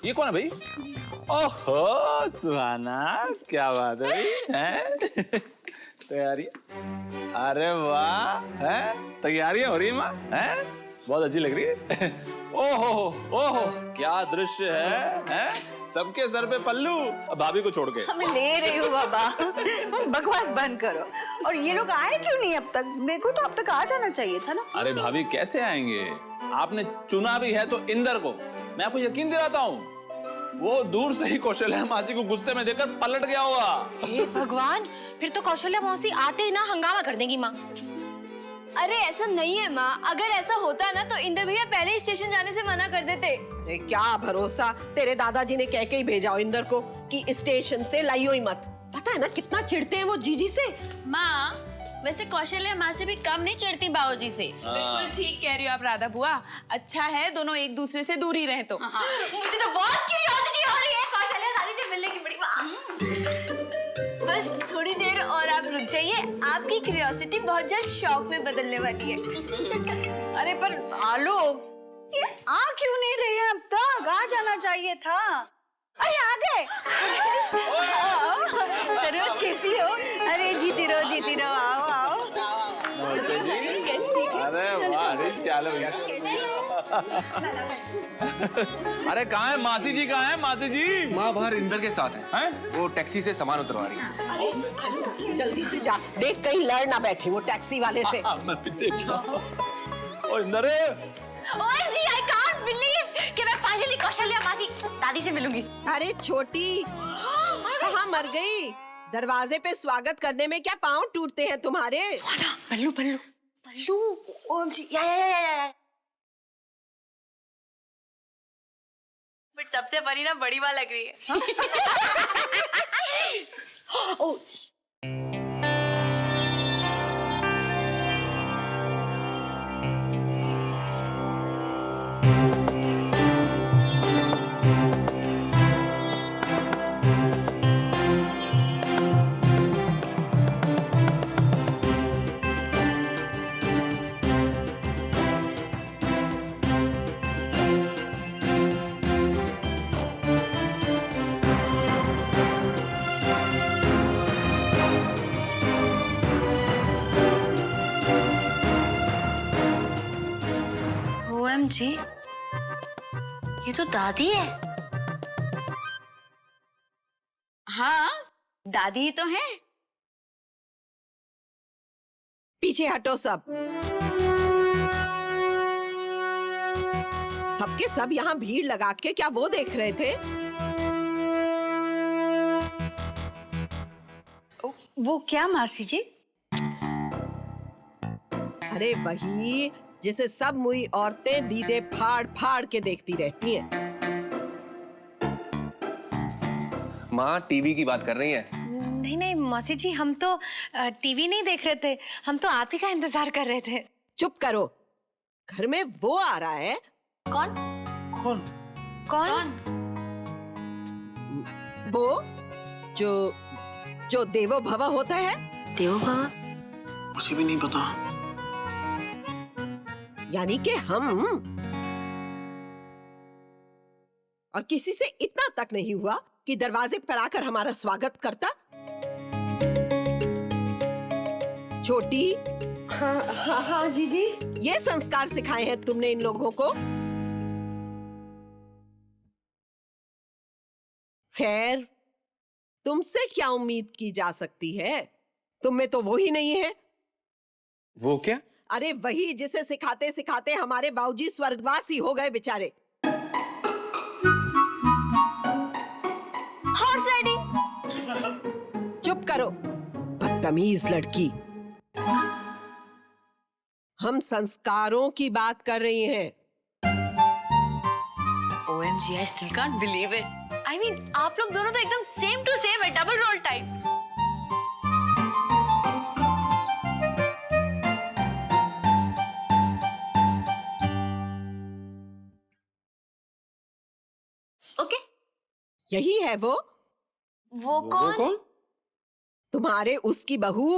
ये कौन है भाई? ओहो सुहाना, क्या बात है भाई, हैं? तैयारी, अरे वाह, है तैयारियां हो रही है माँ, हैं? बहुत अच्छी लग रही है। ओहो ओहो, क्या दृश्य है? सबके सर पे पल्लू, भाभी को छोड़ के। मैं ले रही हूँ बाबा, बकवास बंद करो। और ये लोग आए क्यों नहीं अब तक? देखो तो अब तक आ जाना चाहिए था ना। अरे भाभी कैसे आएंगे? आपने चुना भी है तो इंदर को। मैं आपको यकीन दिलाता हूँ, वो दूर से ही कौशल्या मासी को गुस्से में देखकर पलट गया होगा। हे भगवान, फिर तो कौशल्या मौसी आते ही ना हंगामा कर देगी माँ। अरे ऐसा नहीं है माँ, अगर ऐसा होता ना तो इंदर भैया पहले ही स्टेशन जाने से मना कर देते। अरे क्या भरोसा, तेरे दादाजी ने कह के ही भेजा इंदर को कि स्टेशन से लाइयो ही मत। पता है ना कितना चिढ़ते हैं वो जीजी से। माँ, वैसे कौशल्या माँ से भी कम नहीं चिढ़ती बाबूजी से। बिल्कुल ठीक कह रही हो आप राधा बुआ। अच्छा है दोनों एक दूसरे से दूर ही रहे तो। मुझे तो बहुत क्यूरियोसिटी हो रही है कौशल्या दादी से मिलने की। बड़ी बस थोड़ी देर और आप रुक जाइए, आपकी क्यूरियोसिटी बहुत जल्द शौक में बदलने वाली है। अरे पर आलोक, ये आ क्यों नहीं रहे हैं अब तक? आ जाना चाहिए था। अरे आ गए। सरोज कैसी हो? अरे जीती रहो, आओ आओ। नमस्ते जी। अरे वाह, अरे क्या हाल है भैया? अरे कहाँ है मासी जी, कहाँ है मासी जी? माँ बाहर इंदर के साथ है? वो टैक्सी से सामान उतरवा रही है। अरे जल्दी से जा, देख कहीं लड़ ना बैठे वो टैक्सी वाले से। मैं भी देख रहा हूँ। ओ Inder, OMG, I can't believe कि मैं फाइनली कौशल्या मासी दादी से मिलूंगी। अरे छोटी, कहाँ मर गई? दरवाजे पे स्वागत करने में क्या पाँव टूटते हैं तुम्हारे? पल्लू पल्लू पल्लू, OMG, या। बट सबसे फनी ना बड़ी माँ लग रही है। OMG, ये तो दादी है। हाँ दादी ही तो है। पीछे हटो सब। सबके सब यहाँ भीड़ लगा के क्या वो देख रहे थे? वो क्या मासी जी? अरे वही जिसे सब मुई औरतें दीदे फाड़ फाड़ के देखती रहती हैं। माँ टीवी की बात कर रही है। नहीं मौसी जी, हम तो टीवी नहीं देख रहे थे, हम तो आप ही का इंतजार कर रहे थे। चुप करो, घर में वो आ रहा है। कौन? कौन? कौन? वो जो देवो भव होता है। देवो भव? मुझे भी नहीं पता। यानी कि हम, और किसी से इतना तक नहीं हुआ कि दरवाजे पर आकर हमारा स्वागत करता। छोटी, हाँ जीजी। ये संस्कार सिखाए हैं तुमने इन लोगों को? खैर, तुमसे क्या उम्मीद की जा सकती है? तुम में तो वो ही नहीं है। वो क्या? अरे वही जिसे सिखाते सिखाते हमारे बाबूजी स्वर्गवासी हो गए बेचारे। Horse riding. चुप करो, बदतमीज लड़की। हम संस्कारों की बात कर रही हैं। OMG, I still can't believe it. I mean, आप लोग दोनों तो एकदम सेम टू सेम है, डबल रोल टाइप्स। ओके, यही है वो कौन? तुम्हारे उसकी बहू।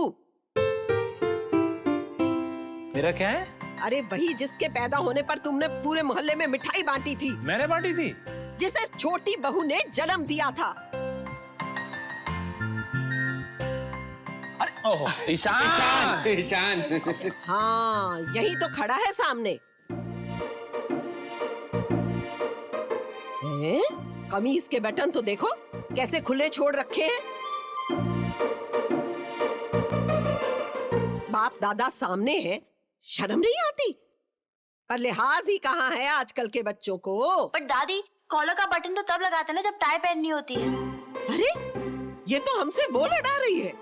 मेरा क्या है? अरे वही जिसके पैदा होने पर तुमने पूरे मोहल्ले में मिठाई बांटी थी। मैंने बांटी थी? जिसे छोटी बहू ने जन्म दिया था। अरे ओहो, ईशान ईशान हाँ, यही तो खड़ा है सामने। कमीज के बटन तो देखो कैसे खुले छोड़ रखे हैं। बाप दादा सामने है, शर्म नहीं आती? पर लिहाज ही कहाँ है आजकल के बच्चों को। पर दादी, कॉलर का बटन तो तब लगाते हैं ना जब टाई पहननी होती है। अरे ये तो हमसे वो लड़ा रही है।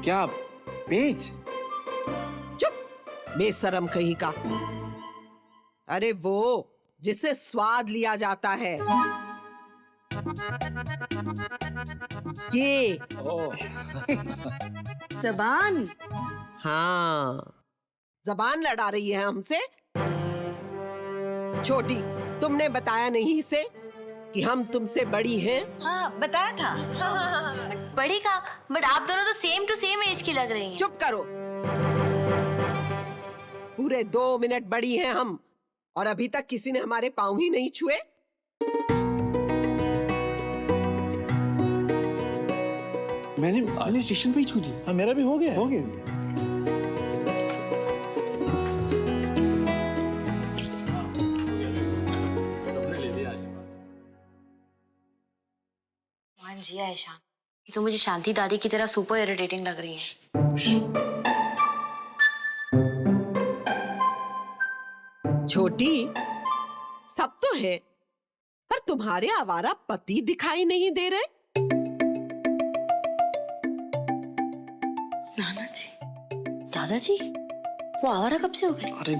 क्या पेज? चुप, बेशरम कहीं का। अरे वो जिससे स्वाद लिया जाता है, ये। जबान। हाँ, जबान लड़ा रही है हमसे। छोटी, तुमने बताया नहीं इसे कि हम तुमसे बड़ी हैं? हाँ, बताया था। बड़ी का, बट आप दोनों तो सेम टू सेम एज की लग रही हैं। चुप करो। पूरे 2 मिनट बड़ी हैं हम, और अभी तक किसी ने हमारे पाँव ही नहीं छुए। मैंने स्टेशन पे ही छू दी। हाँ, मेरा भी हो गया। हो गया। मान जी ईशान, ये तो मुझे शांति दादी की तरह सुपर इरिटेटिंग लग रही है। छोटी, सब तो है, पर तुम्हारे आवारा पति दिखाई नहीं दे रहे। नाना जी, दादाजी, वो आवारा कब से हो गए? अरे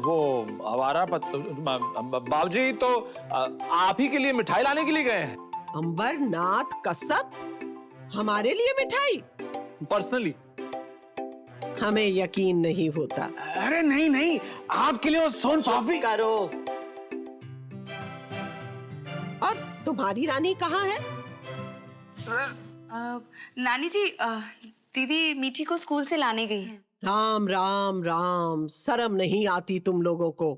वो हमारा बाबूजी तो आप ही के लिए मिठाई लाने के लिए गए हैं, अंबरनाथ कसब, हमारे लिए मिठाई? पर्सनली। हमें यकीन नहीं होता। अरे नहीं नहीं, आपके लिए वो सोन पापड़ी। करो। और तुम्हारी रानी कहाँ है? नानी जी, दीदी मीठी को स्कूल से लाने गई है। राम राम राम, शर्म नहीं आती तुम लोगों को।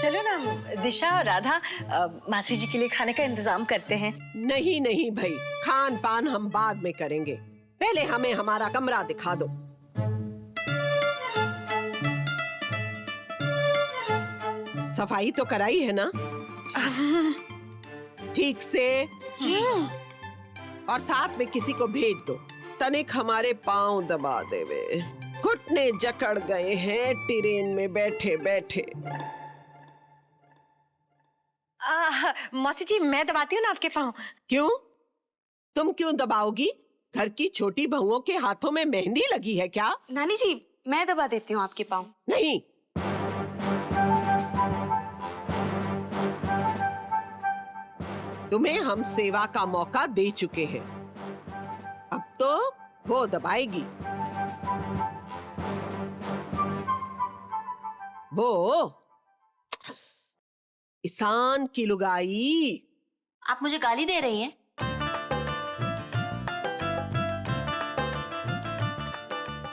चलो ना दिशा और राधा, मासी जी के लिए खाने का इंतजाम करते हैं। नहीं नहीं भाई, खान पान हम बाद में करेंगे, पहले हमें हमारा कमरा दिखा दो। सफाई तो कराई है ना? ठीक से। और साथ में किसी को भेज दो, तनिक हमारे पांव दबा देवे, घुटने जकड़ गए हैं ट्रेन में बैठे बैठे। मौसी जी, मैं दबाती हूँ ना आपके पाँव। क्यों? तुम क्यों दबाओगी? घर की छोटी बहुओं के हाथों में मेहंदी लगी है क्या? नानी जी, मैं दबा देती हूँ आपके पाँव। नहीं, तुम्हें हम सेवा का मौका दे चुके हैं, अब तो वो दबाएगी। वो ईशान की लुगाई। आप मुझे गाली दे रही हैं?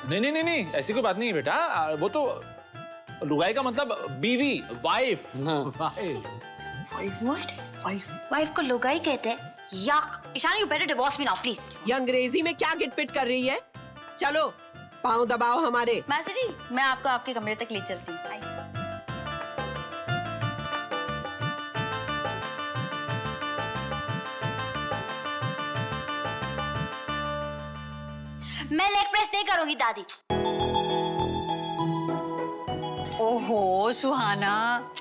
नहीं, ऐसी कोई बात नहीं है बेटा। वो तो लुगाई का मतलब बीवी, वाइफ। वाइफ को लुगाई कहते हैं? Yuck! Ishaan, you better divorce me now please. ये अंग्रेजी में क्या गिटपिट कर रही है? चलो पाँव दबाओ हमारे। मासी जी, मैं आपको आपके कमरे तक ले चलती हूँ। मैं लेग प्रेस नहीं करूंगी दादी। ओहो सुहाना,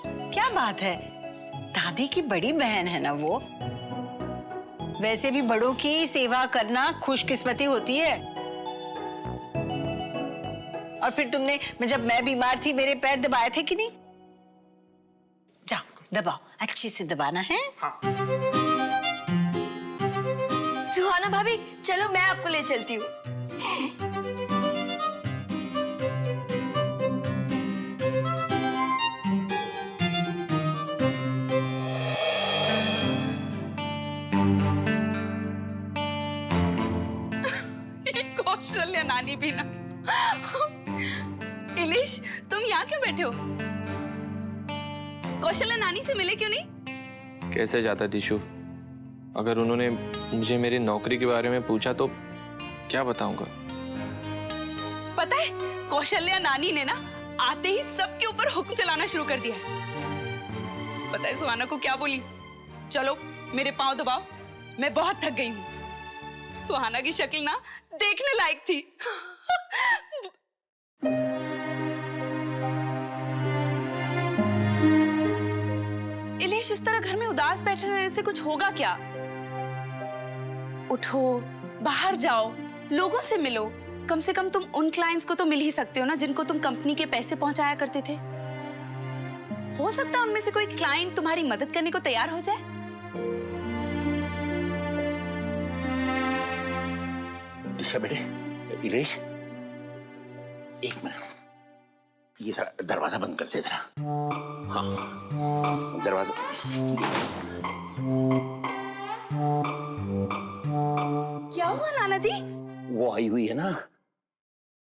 क्या बात है, दादी की बड़ी बहन है ना वो। वैसे भी बड़ों की सेवा करना खुशकिस्मती होती है। और फिर तुमने जब मैं बीमार थी मेरे पैर दबाए थे कि नहीं? जाओ दबाओ, अच्छे से दबाना है। हाँ। सुहाना भाभी, चलो मैं आपको ले चलती हूँ। कौशल्या नानी भी ना। इलिश, तुम यहाँ क्यों बैठे हो? कौशल्या नानी से मिले क्यों नहीं? कैसे जाता दिशु? अगर उन्होंने मुझे मेरी नौकरी के बारे में पूछा तो क्या बताऊंगा? पता है, कौशल्या नानी ने ना आते ही सबके ऊपर हुक्म चलाना शुरू कर दिया है। पता है सुहाना को क्या बोली? चलो मेरे पांव दबाओ, मैं बहुत थक गई हूँ। सुहाना की शक्ल ना देखने लायक थी। इलेश, इस तरह घर में उदास बैठे रहने से कुछ होगा क्या? उठो, बाहर जाओ, लोगों से मिलो। कम से कम तुम उन क्लाइंट्स को तो मिल ही सकते हो ना जिनको तुम कंपनी के पैसे पहुंचाया करते थे। हो सकता है उनमें से कोई क्लाइंट तुम्हारी मदद करने को तैयार हो जाए। दिशा बेटे, इलेश, एक मिनट, ये जरा दरवाजा बंद कर दे जरा। हाँ, दरवाजा। क्या हुआ नाना जी? वो आई हुई है ना,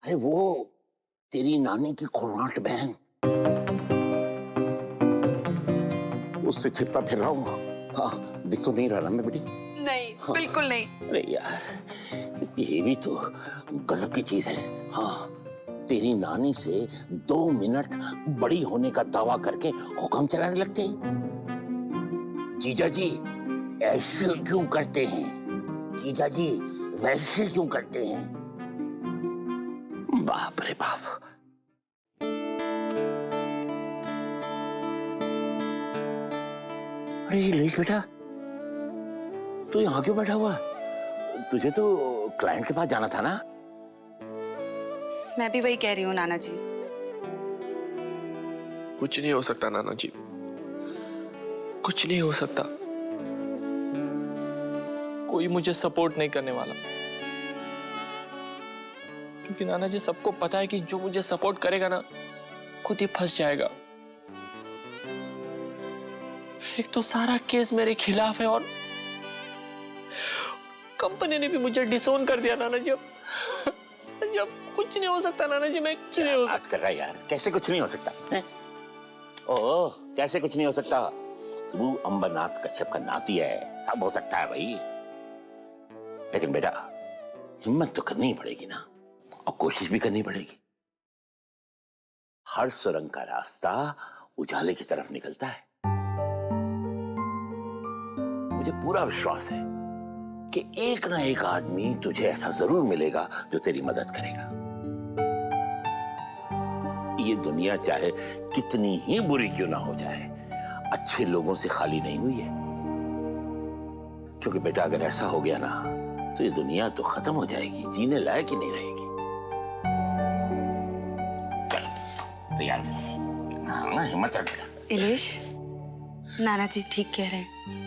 अरे वो तेरी नानी की खुर्राट बहन, उससे छिपता फिर रहा हूँ। हाँ, दिख तो नहीं रहा ना मैं बेटी? नहीं, हाँ। बिल्कुल नहीं। अरे यार, ये भी तो गजब की चीज है। हाँ, तेरी नानी से 2 मिनट बड़ी होने का दावा करके हुक्म चलाने लगते हैं। जीजा जी ऐसे क्यों करते हैं? जीजा जी वैसे क्यों करते हैं? बाप रे बाप। अरे इलेश बेटा, तू यहाँ क्यों बैठा हुआ? तुझे तो क्लाइंट के पास जाना था ना? मैं भी वही कह रही हूँ नाना जी। कुछ नहीं हो सकता नाना जी, कुछ नहीं हो सकता। कोई मुझे सपोर्ट नहीं करने वाला, क्योंकि नाना जी सबको पता है कि जो मुझे सपोर्ट करेगा ना खुद ही फंस जाएगा। एक तो सारा केस मेरे खिलाफ है और कंपनी ने भी मुझे डिसोन कर दिया नाना जी। अब कुछ नहीं हो सकता नाना जी, मैं कुछ नहीं हो बात कर रहा है यार, कैसे कुछ नहीं हो सकता है? ओह, कैसे कुछ नहीं हो सकता? तू अंबरनाथ कश्यप का नाती है, सब हो सकता है भाई। लेकिन बेटा हिम्मत तो करनी ही पड़ेगी ना, और कोशिश भी करनी पड़ेगी। हर सुरंग का रास्ता उजाले की तरफ निकलता है। मुझे पूरा विश्वास है कि एक ना एक आदमी तुझे ऐसा जरूर मिलेगा जो तेरी मदद करेगा। ये दुनिया चाहे कितनी ही बुरी क्यों ना हो जाए, अच्छे लोगों से खाली नहीं हुई है। क्योंकि बेटा अगर ऐसा हो गया ना तो ये दुनिया तो खत्म हो जाएगी, जीने लायक ही नहीं रहेगी। चल तैयार? हाँ, हिम्मत रख बेटा। इलेश, नाना जी ठीक कह रहे हैं।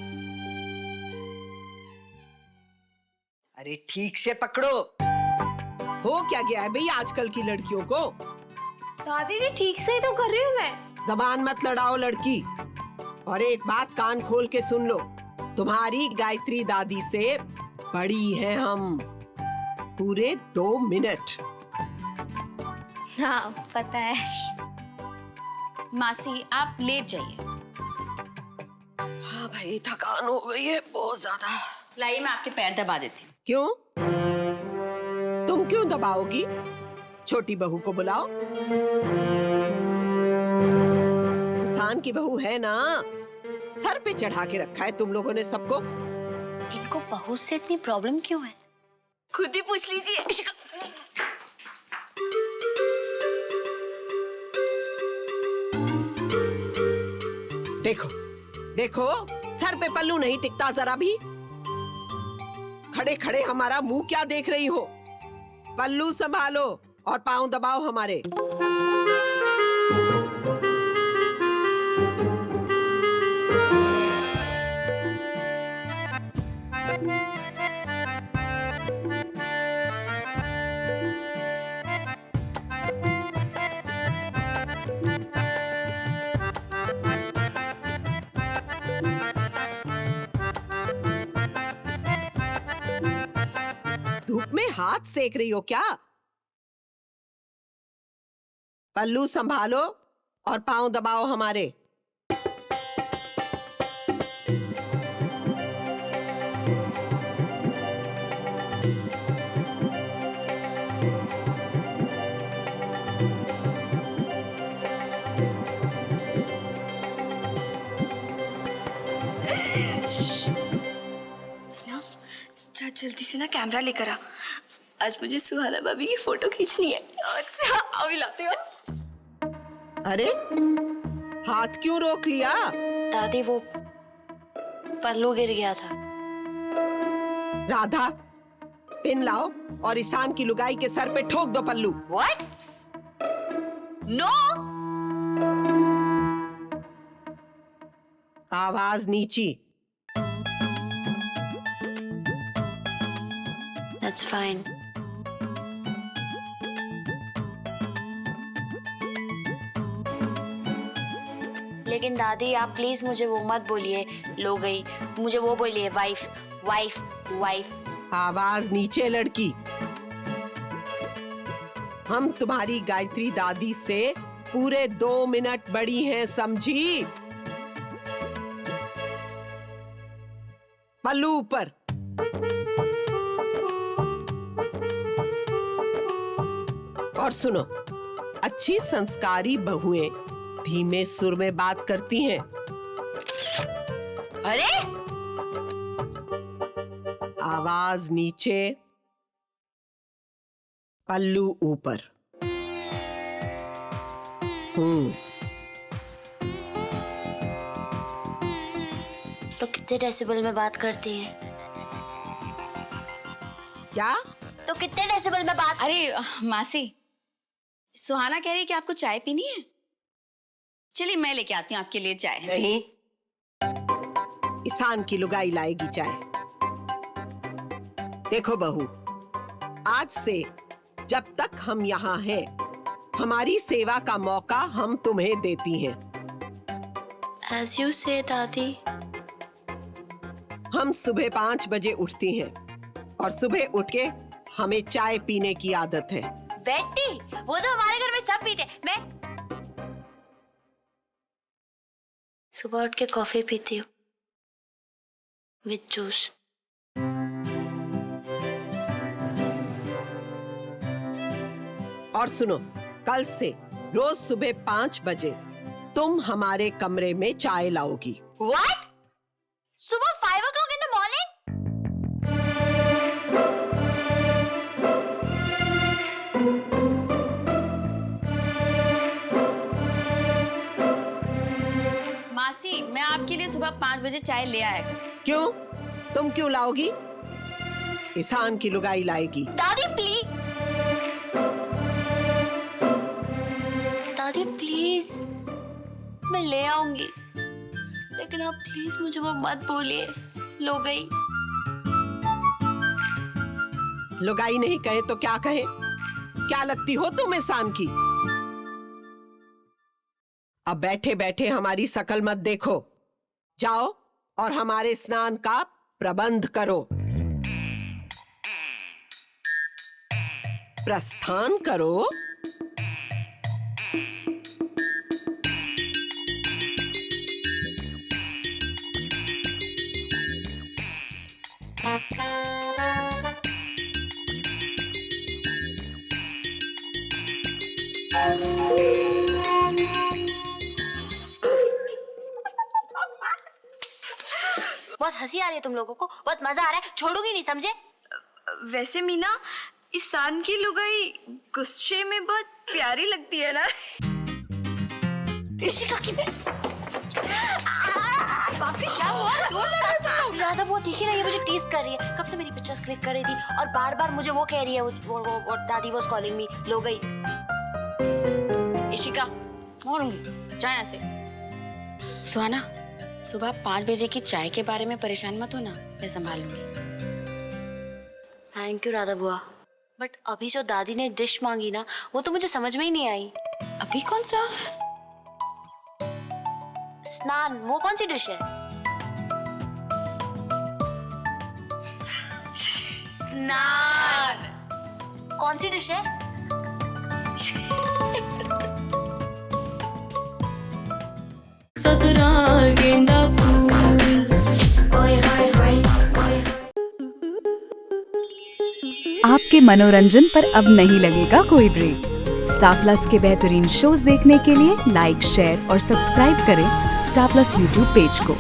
अरे ठीक से पकड़ो। हो क्या गया है भाई आजकल की लड़कियों को? दादी जी ठीक से ही तो कर रही हूँ मैं। जबान मत लड़ाओ लड़की। और एक बात कान खोल के सुन लो, तुम्हारी गायत्री दादी से बड़ी हैं हम, पूरे 2 मिनट। हाँ पता है। मासी आप लेट जाइए। हाँ भाई थकान हो गई है बहुत ज्यादा। लाइए मैं आपके पैर दबा देती हूँ। क्यों? तुम क्यों दबाओगी? छोटी बहू को बुलाओ। किसान की बहू है ना, सर पे चढ़ा के रखा है तुम लोगों ने सबको। इनको बहू से इतनी प्रॉब्लम क्यों है? खुद ही पूछ लीजिए। देखो देखो, सर पे पल्लू नहीं टिकता जरा भी। खड़े खड़े हमारा मुंह क्या देख रही हो? पल्लू संभालो और पांव दबाओ हमारे। धूप में हाथ सेक रही हो क्या? पल्लू संभालो और पांव दबाओ हमारे। ना जा जल्दी से ना कैमरा लेकर आ, आज मुझे सुहाना भाभी की फोटो खींचनी है। अच्छा अभी लाते हो। अरे हाथ क्यों रोक लिया? दादी वो पल्लू गिर गया था। राधा, पिन लाओ और ईशान की लुगाई के सर पे ठोक दो पल्लू। What? No! आवाज नीची। That's fine. लेकिन दादी आप प्लीज मुझे वो मत बोलिए लो गई, मुझे वो बोलिए वाइफ वाइफ वाइफ। आवाज नीचे लड़की। हम तुम्हारी गायत्री दादी से पूरे 2 मिनट बड़ी हैं, समझी? पल्लू ऊपर। और सुनो, अच्छी संस्कारी बहुएं धीमे सुर में बात करती हैं। अरे आवाज नीचे, पल्लू ऊपर। तो कितने डेसिबल में बात करती है? क्या? तो कितने डेसिबल में बात? अरे मासी, सुहाना कह रही है कि आपको चाय पीनी है। चलिए मैं लेके आती हूँ आपके लिए चाय। नहीं, ईशान की लुगाई लाएगी चाय। देखो बहू, आज से जब तक हम यहाँ हैं, हमारी सेवा का मौका हम तुम्हें देती हैं। As you say, दादी। हम सुबह 5 बजे उठती हैं और सुबह उठ के हमें चाय पीने की आदत है। बेटी, वो तो हमारे घर में सब पीते। मैं सुबह उठ के कॉफी पीती हूँ विद जूस। और सुनो, कल से रोज सुबह 5 बजे तुम हमारे कमरे में चाय लाओगी। What? सुबह 5 o'clock in the morning? मासी, मैं आपके लिए सुबह 5 बजे चाय ले आया करूँ। क्यों? तुम क्यों लाओगी? ईशान की लुगाई लाएगी। दादी प्लीज, दादी प्लीज, मैं ले आऊंगी, लेकिन आप प्लीज मुझे वो मत बोलिए लो गई। लुगाई नहीं कहे तो क्या कहे? क्या लगती हो तुम ईशान की? अब बैठे बैठे हमारी शकल मत देखो, जाओ और हमारे स्नान का प्रबंध करो। प्रस्थान करो। बहुत हंसी आ रही है तुम लोगों को, बहुत मजा आ रहा है, छोड़ूंगी नहीं, समझे? वैसे मीना, ईशान की लुगाई गुस्से में बहुत प्यारी लगती है ना। ऋषिका की बाप रे, क्या हुआ? क्यों लड़ रहे तुम लोग? राधा वो दिख ही रही है, मुझे टीज कर रही है, कब से मेरी पिक्चर्स क्लिक कर रही थी और बार बार मुझे वो कह रही है, वो दादी वाज कॉलिंग मी, लो गई। इशिका, मोड़ूंगी, जा यहाँ से। सुहाना, सुबह 5 बजे की चाय के बारे में परेशान मत हो ना, मैं संभाल लूंगी। थैंक यू राधा बुआ, बट अभी जो दादी ने डिश मांगी ना, वो तो मुझे समझ में ही नहीं आई। अभी कौन सा? स्नान, वो कौन सी डिश है? स्नान कौन सी डिश है? ससुराल गेंदा फूल। ओए होए होए ओए। आपके मनोरंजन पर अब नहीं लगेगा कोई ब्रेक। स्टार प्लस के बेहतरीन शोज देखने के लिए लाइक, शेयर और सब्सक्राइब करें स्टार प्लस यूट्यूब पेज को।